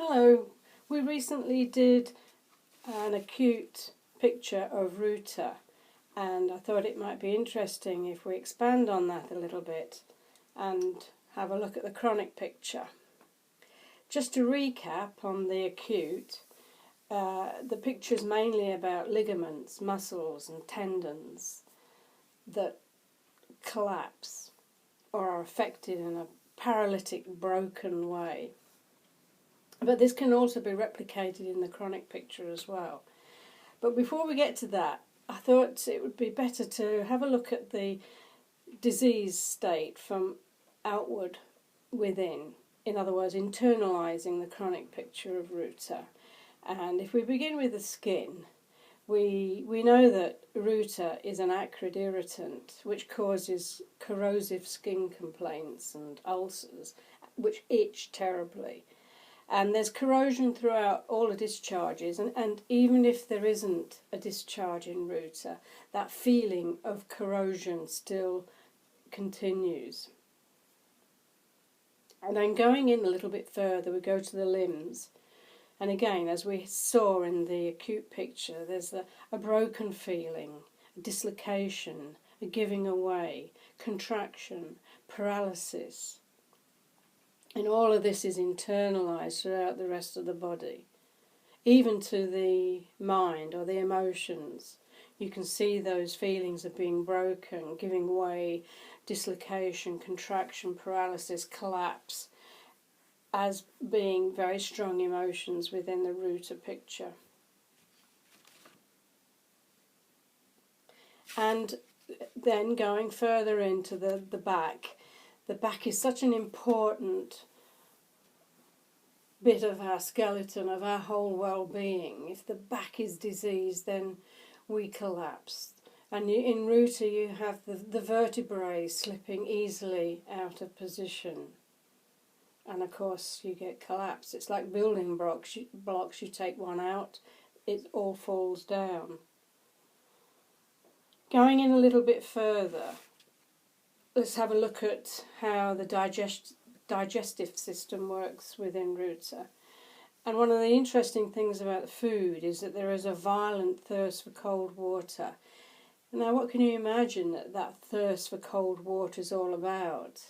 Hello, we recently did an acute picture of Ruta, and I thought it might be interesting if we expand on that a little bit and have a look at the chronic picture. Just to recap on the acute, the picture is mainly about ligaments, muscles and tendons that collapse or are affected in a paralytic, broken way. But this can also be replicated in the chronic picture as well. But before we get to that, I thought it would be better to have a look at the disease state from outward within. In other words, internalising the chronic picture of Ruta. And if we begin with the skin, we know that Ruta is an acrid irritant which causes corrosive skin complaints and ulcers which itch terribly. And there's corrosion throughout all the discharges, and even if there isn't a discharge in Ruta, that feeling of corrosion still continues. And then going in a little bit further, we go to the limbs. And again, as we saw in the acute picture, there's a broken feeling, a dislocation, a giving away, contraction, paralysis. And all of this is internalised throughout the rest of the body, even to the mind or the emotions. You can see those feelings of being broken, giving way, dislocation, contraction, paralysis, collapse, as being very strong emotions within the Ruta picture. And then going further into the back, the back is such an important bit of our skeleton, of our whole well-being. If the back is diseased, then we collapse. And in Ruta you have the vertebrae slipping easily out of position. And of course you get collapse. It's like building blocks. You take one out, it all falls down. Going in a little bit further, let's have a look at how the digestive system works within Ruta. And one of the interesting things about the food is that there is a violent thirst for cold water. Now, what can you imagine that thirst for cold water is all about?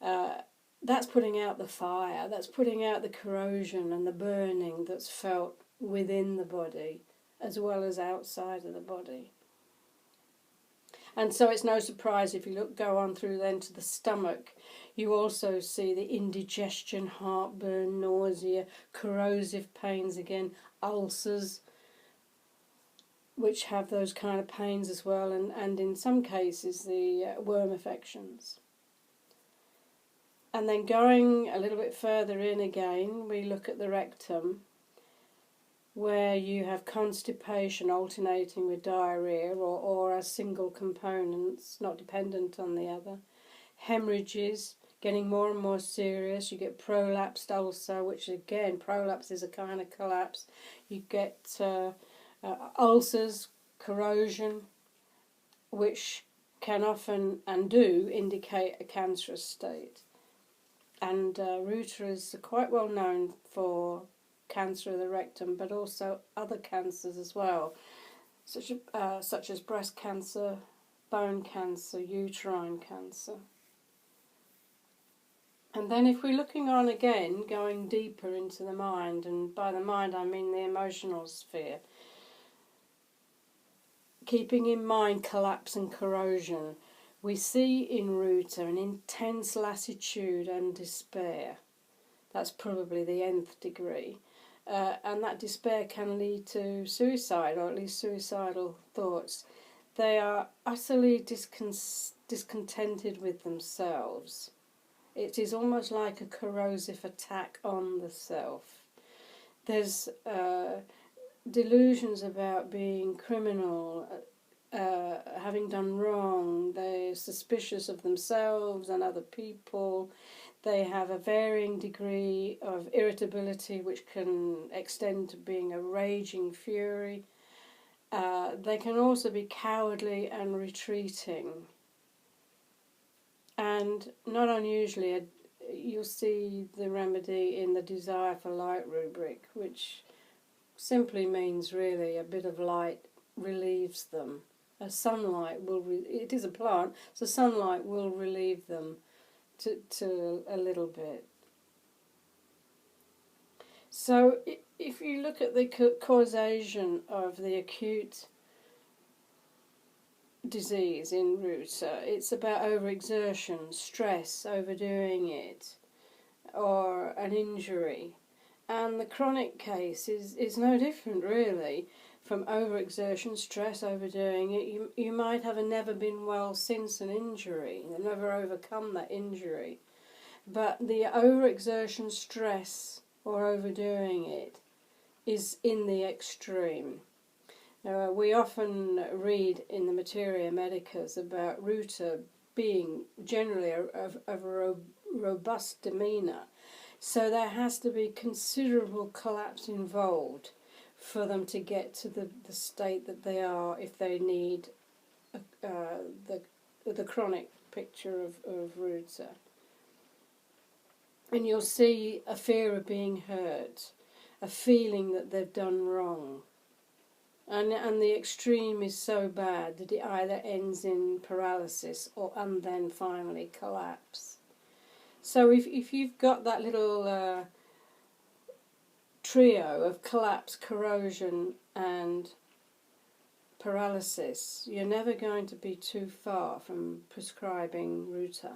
That's putting out the fire, that's putting out the corrosion and the burning that's felt within the body as well as outside of the body. And so it's no surprise if you go on through then to the stomach, you also see the indigestion, heartburn, nausea, corrosive pains again, ulcers, which have those kind of pains as well, and in some cases the worm affections. And then going a little bit further in again, we look at the rectum, where you have constipation alternating with diarrhoea or as single components, not dependent on the other. Hemorrhages, getting more and more serious. You get prolapsed ulcer, which again, prolapse is a kind of collapse. You get ulcers, corrosion, which can often and do indicate a cancerous state. And Ruta is quite well known for cancer of the rectum, but also other cancers as well, such as breast cancer, bone cancer, uterine cancer. And then if we're looking on again, going deeper into the mind, and by the mind I mean the emotional sphere, keeping in mind collapse and corrosion, we see in Ruta an intense lassitude and despair. That's probably the nth degree. And that despair can lead to suicide, or at least suicidal thoughts. They are utterly discontented with themselves. It is almost like a corrosive attack on the self. There's delusions about being criminal, having done wrong. They're suspicious of themselves and other people. They have a varying degree of irritability, which can extend to being a raging fury. They can also be cowardly and retreating. And not unusually, you'll see the remedy in the Desire for Light rubric, which simply means really a bit of light relieves them. Sunlight will, it is a plant, so sunlight will relieve them to a little bit. So if you look at the causation of the acute disease in Ruta, it's about overexertion, stress, overdoing it, or an injury. And the chronic case is no different really from overexertion, stress, overdoing it. You might have never been well since an injury, never overcome that injury. But the overexertion, stress, or overdoing it is in the extreme. We often read in the Materia Medicus about Ruta being generally of a robust demeanour, so there has to be considerable collapse involved for them to get to the state that they are if they need the chronic picture of Ruta. And you'll see a fear of being hurt, a feeling that they've done wrong. And the extreme is so bad that it either ends in paralysis and then finally collapse. So if you've got that little trio of collapse, corrosion and paralysis, you're never going to be too far from prescribing Ruta.